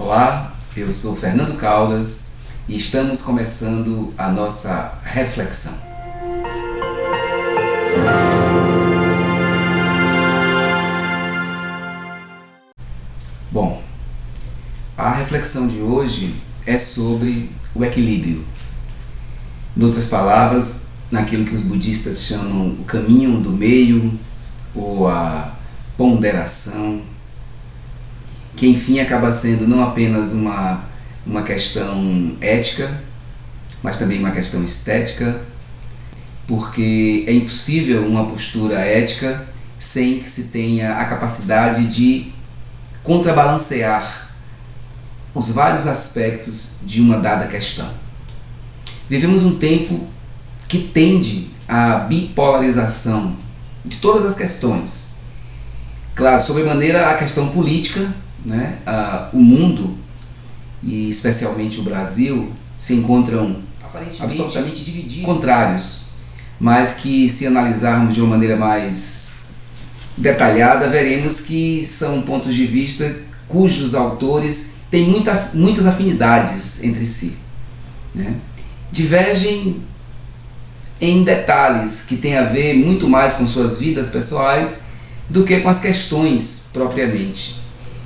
Olá, eu sou Fernando Caldas e estamos começando a nossa reflexão. Bom, a reflexão de hoje é sobre o equilíbrio. Em outras palavras, naquilo que os budistas chamam o caminho do meio ou a ponderação, que enfim acaba sendo não apenas uma questão ética, mas também uma questão estética, porque é impossível uma postura ética sem que se tenha a capacidade de contrabalancear os vários aspectos de uma dada questão. Vivemos um tempo que tende à bipolarização de todas as questões. Claro, sobremaneira a questão política, né? O mundo, e especialmente o Brasil, se encontram absolutamente divididos, contrários, mas que, se analisarmos de uma maneira mais detalhada, veremos que são pontos de vista cujos autores têm muitas afinidades entre si, né? Divergem em detalhes que têm a ver muito mais com suas vidas pessoais do que com as questões propriamente,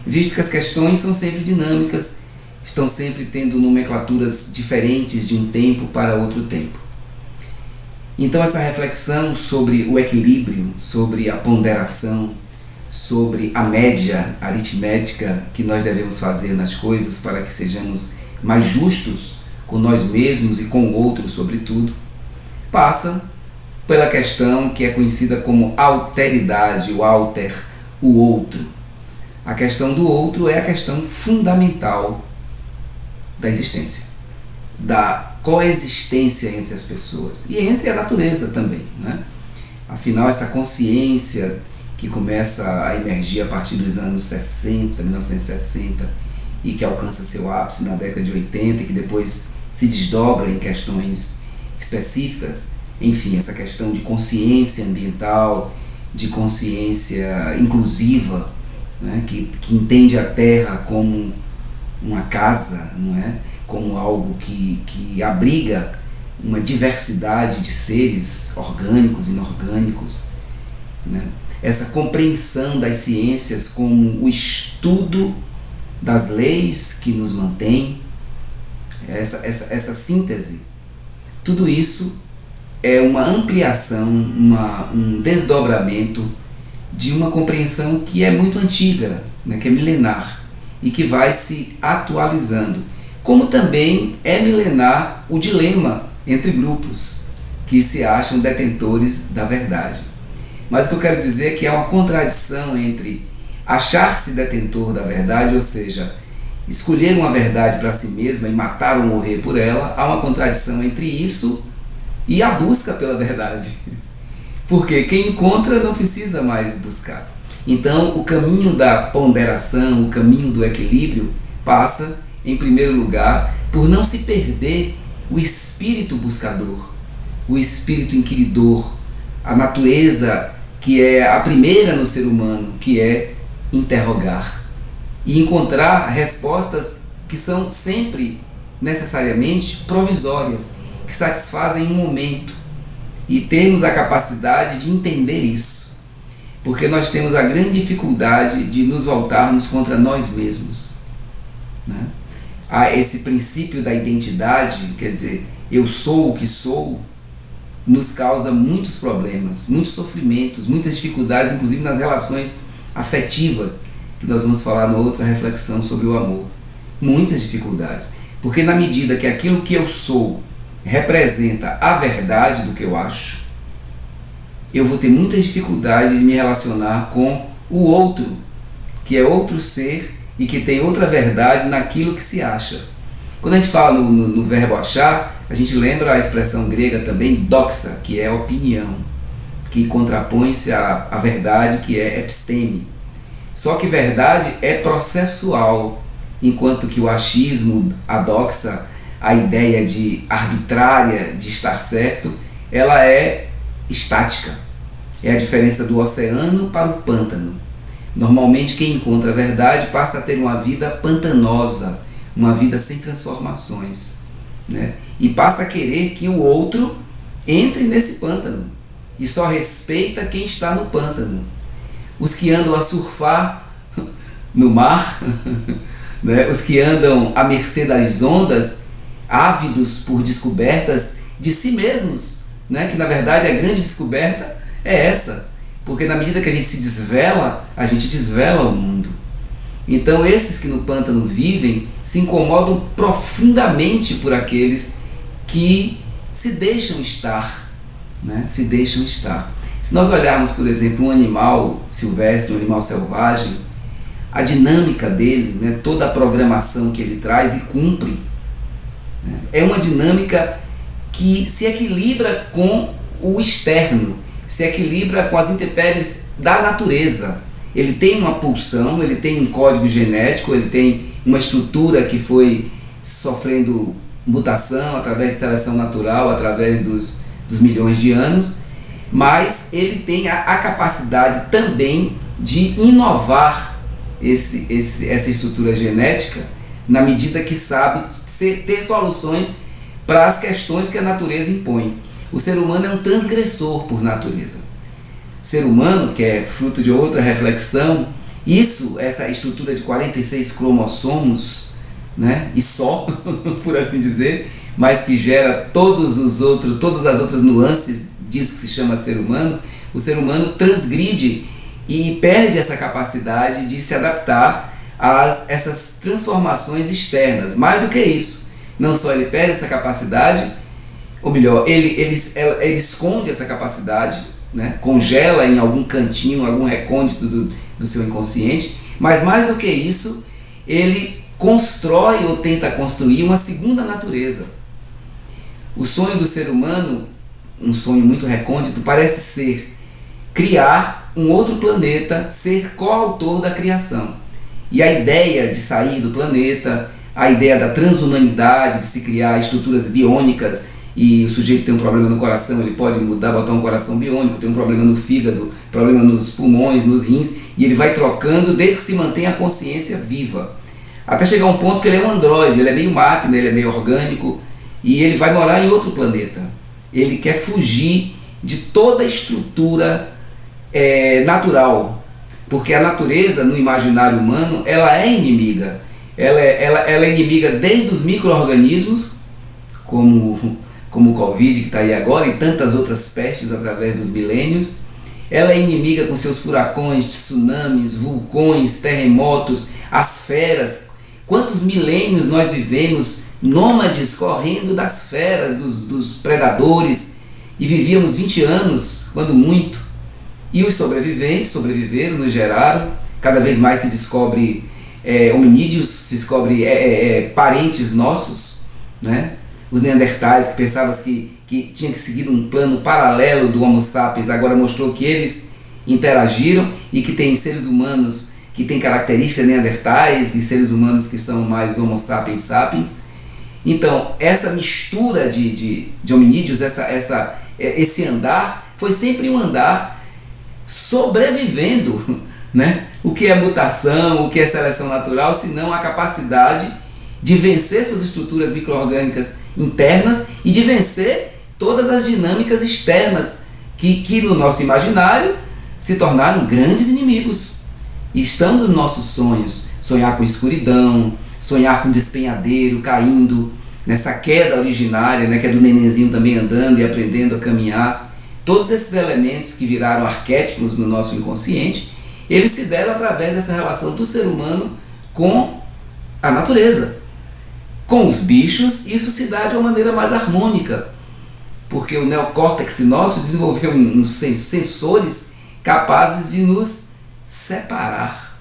visto que as questões são sempre dinâmicas, estão sempre tendo nomenclaturas diferentes de um tempo para outro tempo. Então essa reflexão sobre o equilíbrio, sobre a ponderação, sobre a média aritmética que nós devemos fazer nas coisas para que sejamos mais justos com nós mesmos e com o outro sobretudo, passa pela questão que é conhecida como alteridade, o alter, o outro. A questão do outro é a questão fundamental da existência, da coexistência entre as pessoas e entre a natureza também, né? Afinal, essa consciência que começa a emergir a partir dos anos 60, 1960, e que alcança seu ápice na década de 80 e que depois se desdobra em questões específicas, enfim, essa questão de consciência ambiental, de consciência inclusiva, né, que entende a Terra como uma casa, não é? Como algo que abriga uma diversidade de seres orgânicos e inorgânicos, né? Essa compreensão das ciências como o estudo das leis que nos mantém, essa síntese, tudo isso é uma ampliação, um desdobramento de uma compreensão que é muito antiga, né, que é milenar e que vai se atualizando, como também é milenar o dilema entre grupos que se acham detentores da verdade. Mas o que eu quero dizer é que há uma contradição entre achar-se detentor da verdade, ou seja, escolher uma verdade para si mesma e matar ou morrer por ela. Há uma contradição entre isso e a busca pela verdade, porque quem encontra não precisa mais buscar. Então, o caminho da ponderação, o caminho do equilíbrio, passa, em primeiro lugar, por não se perder o espírito buscador, o espírito inquiridor, a natureza que é a primeira no ser humano, que é interrogar e encontrar respostas que são sempre necessariamente provisórias, que satisfazem um momento, e termos a capacidade de entender isso, porque nós temos a grande dificuldade de nos voltarmos contra nós mesmos, né? Há esse princípio da identidade, quer dizer, eu sou o que sou, nos causa muitos problemas, muitos sofrimentos, muitas dificuldades, inclusive nas relações afetivas, que nós vamos falar numa outra reflexão sobre o amor. Muitas dificuldades, porque na medida que aquilo que eu sou representa a verdade do que eu acho, eu vou ter muitas dificuldades de me relacionar com o outro, que é outro ser e que tem outra verdade naquilo que se acha. Quando a gente fala no verbo achar, a gente lembra a expressão grega também doxa, que é opinião, que contrapõe-se à verdade, que é episteme. Só que verdade é processual, enquanto que o achismo, a doxa, a ideia de arbitrária de estar certo, ela é estática. É a diferença do oceano para o pântano. Normalmente quem encontra a verdade passa a ter uma vida pantanosa, uma vida sem transformações, né? E passa a querer que o outro entre nesse pântano e só respeita quem está no pântano. Os que andam a surfar no mar, né? Os que andam à mercê das ondas, ávidos por descobertas de si mesmos, né? Que na verdade a grande descoberta é essa, porque na medida que a gente desvela o mundo. Então esses que no pântano vivem se incomodam profundamente por aqueles que se deixam estar, né? Se deixam estar. Se nós olharmos, por exemplo, um animal silvestre, um animal selvagem, a dinâmica dele, né? Toda a programação que ele traz e cumpre, né? É uma dinâmica que se equilibra com o externo, se equilibra com as intempéries da natureza. Ele tem uma pulsão, ele tem um código genético, ele tem uma estrutura que foi sofrendo mutação através de seleção natural, através dos milhões de anos, mas ele tem a capacidade também de inovar essa estrutura genética na medida que sabe ter soluções para as questões que a natureza impõe. O ser humano é um transgressor por natureza. O ser humano, que é fruto de outra reflexão, essa estrutura de 46 cromossomos, né, e só, por assim dizer, mas que gera todas as outras nuances disso que se chama ser humano, o ser humano transgride e perde essa capacidade de se adaptar a essas transformações externas. Mais do que isso, não só ele perde essa capacidade, ou melhor, ele esconde essa capacidade, né? Congela em algum cantinho, algum recôndito do seu inconsciente, mas mais do que isso, ele constrói ou tenta construir uma segunda natureza. O sonho do ser humano, um sonho muito recôndito, parece ser criar um outro planeta, ser coautor da criação. E a ideia de sair do planeta, a ideia da transhumanidade, de se criar estruturas biônicas, e o sujeito tem um problema no coração, ele pode mudar, botar um coração biônico, tem um problema no fígado, problema nos pulmões, nos rins, e ele vai trocando desde que se mantenha a consciência viva. Até chegar a um ponto que ele é um androide, ele é meio máquina, ele é meio orgânico, e ele vai morar em outro planeta. Ele quer fugir de toda a estrutura natural, porque a natureza, no imaginário humano, ela é inimiga. Ela é inimiga desde os micro-organismos, como o Covid que está aí agora, e tantas outras pestes através dos milênios. Ela é inimiga com seus furacões, tsunamis, vulcões, terremotos, as feras. Quantos milênios nós vivemos nômades correndo das feras, dos predadores, e vivíamos 20 anos, quando muito. E os sobreviventes sobreviveram, nos geraram. Cada vez mais se descobre hominídeos, se descobre parentes nossos, né? Os neandertais, que pensavam que tinha que seguir um plano paralelo do Homo sapiens, agora mostrou que eles interagiram e que tem seres humanos que têm características neandertais e seres humanos que são mais Homo sapiens sapiens. Então, essa mistura de hominídeos, esse andar, foi sempre um andar sobrevivendo, né? O que é mutação, o que é seleção natural, senão a capacidade de vencer suas estruturas micro-orgânicas internas e de vencer todas as dinâmicas externas que no nosso imaginário se tornaram grandes inimigos. E estão nos nossos sonhos, sonhar com escuridão, sonhar com despenhadeiro caindo, nessa queda originária, né, que é do nenenzinho também andando e aprendendo a caminhar. Todos esses elementos que viraram arquétipos no nosso inconsciente, eles se deram através dessa relação do ser humano com a natureza. Com os bichos, isso se dá de uma maneira mais harmônica, porque o neocórtex nosso desenvolveu uns sensores capazes de nos separar,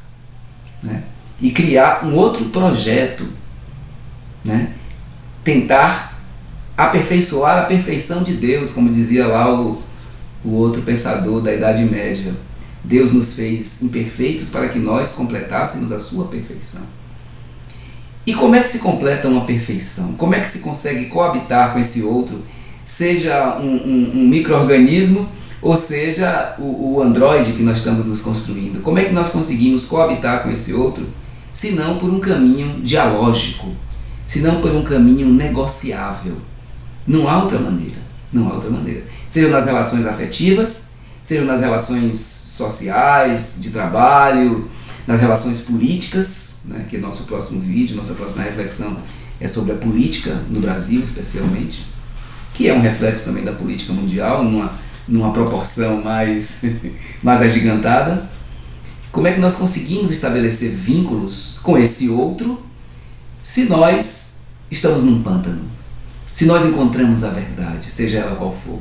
né? E criar um outro projeto, né? Tentar aperfeiçoar a perfeição de Deus, como dizia lá o outro pensador da Idade Média. Deus nos fez imperfeitos para que nós completássemos a sua perfeição. E como é que se completa uma perfeição? Como é que se consegue coabitar com esse outro, seja um micro-organismo, Ou seja, o androide que nós estamos nos construindo. Como é que nós conseguimos coabitar com esse outro, se não por um caminho dialógico, se não por um caminho negociável? Não há outra maneira, não há outra maneira. Seja nas relações afetivas, seja nas relações sociais, de trabalho, nas relações políticas, né, que é nosso próximo vídeo, nossa próxima reflexão é sobre a política no Brasil especialmente, que é um reflexo também da política mundial, numa proporção mais agigantada. Como é que nós conseguimos estabelecer vínculos com esse outro se nós estamos num pântano? Se nós encontramos a verdade, seja ela qual for.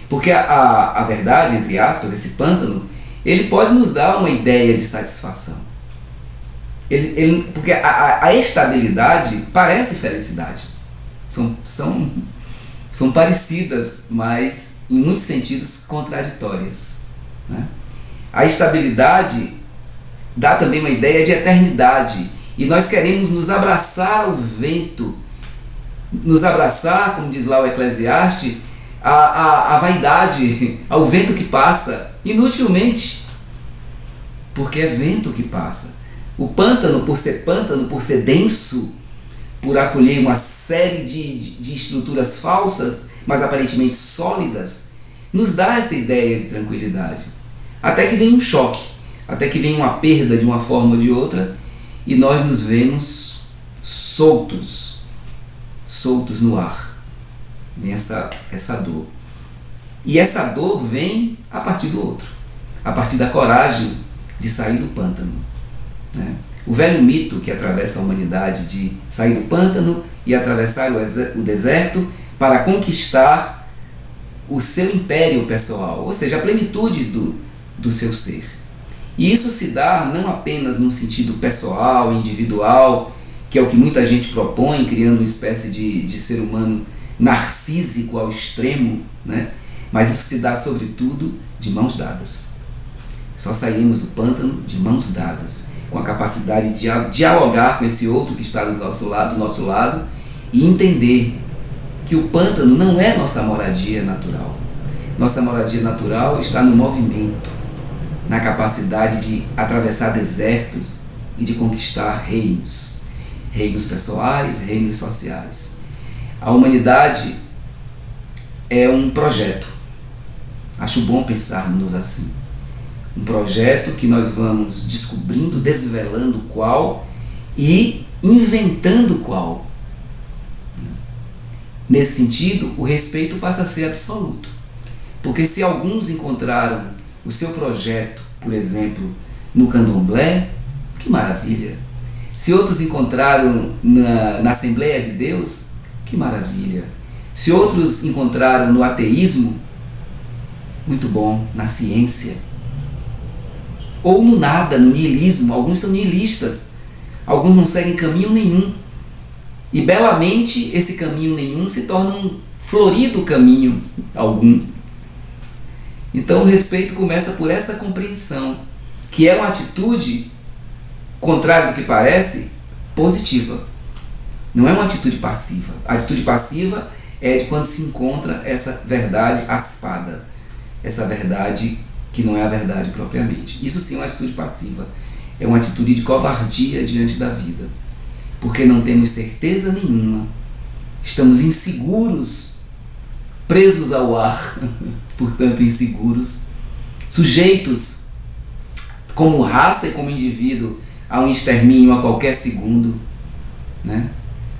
Porque a verdade, entre aspas, esse pântano, ele pode nos dar uma ideia de satisfação. Porque a estabilidade parece felicidade. São parecidas, mas em muitos sentidos contraditórias, né? A estabilidade dá também uma ideia de eternidade. E nós queremos nos abraçar ao vento, nos abraçar, como diz lá o Eclesiastes, a vaidade, ao vento que passa, inutilmente, porque é vento que passa. O pântano, por ser denso, por acolher uma série de estruturas falsas, mas aparentemente sólidas, nos dá essa ideia de tranquilidade. Até que vem um choque, até que vem uma perda de uma forma ou de outra, e nós nos vemos soltos no ar. Vem essa dor. E essa dor vem a partir do outro, a partir da coragem de sair do pântano, né? O velho mito que atravessa a humanidade de sair do pântano e atravessar o deserto para conquistar o seu império pessoal, ou seja, a plenitude do seu ser. E isso se dá não apenas num sentido pessoal, individual, que é o que muita gente propõe, criando uma espécie de ser humano narcísico ao extremo, né? Mas isso se dá sobretudo de mãos dadas. Só saímos do pântano de mãos dadas, com a capacidade de dialogar com esse outro que está do nosso lado e entender que o pântano não é nossa moradia natural. Nossa moradia natural está no movimento, na capacidade de atravessar desertos e de conquistar reinos pessoais, reinos sociais. A humanidade é um projeto. Acho bom pensarmos assim. Um projeto que nós vamos descobrindo, desvelando qual e inventando qual. Nesse sentido, o respeito passa a ser absoluto. Porque se alguns encontraram o seu projeto, por exemplo, no candomblé, que maravilha. Se outros encontraram na Assembleia de Deus, que maravilha. Se outros encontraram no ateísmo, muito bom, na ciência. Ou no nada, no niilismo. Alguns são niilistas, alguns não seguem caminho nenhum. E belamente esse caminho nenhum se torna um florido caminho algum. Então o respeito começa por essa compreensão, que é uma atitude, contrário do que parece, positiva. Não é uma atitude passiva. A atitude passiva é de quando se encontra essa verdade aspada, essa verdade que não é a verdade propriamente. Isso sim é uma atitude passiva. É uma atitude de covardia diante da vida. Porque não temos certeza nenhuma. Estamos inseguros, presos ao ar, portanto inseguros, sujeitos como raça e como indivíduo a um extermínio a qualquer segundo, né?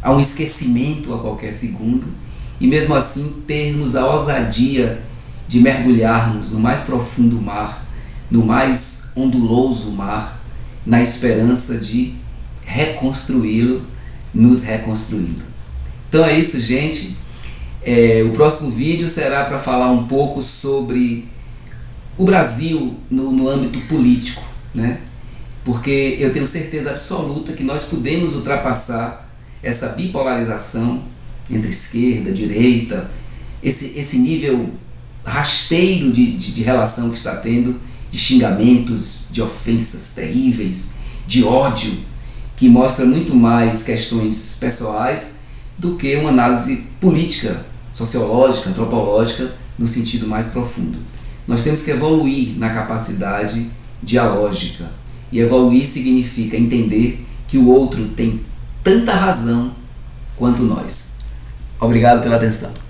A um esquecimento a qualquer segundo, e mesmo assim termos a ousadia de mergulharmos no mais profundo mar, no mais onduloso mar, na esperança de reconstruí-lo, nos reconstruindo. Então é isso, gente. O próximo vídeo será para falar um pouco sobre o Brasil no âmbito político, né? Porque eu tenho certeza absoluta que nós podemos ultrapassar essa bipolarização entre esquerda, direita, esse nível rasteiro de relação que está tendo, de xingamentos, de ofensas terríveis, de ódio, que mostra muito mais questões pessoais do que uma análise política, sociológica, antropológica, no sentido mais profundo. Nós temos que evoluir na capacidade dialógica. E evoluir significa entender que o outro tem tanta razão quanto nós. Obrigado pela atenção.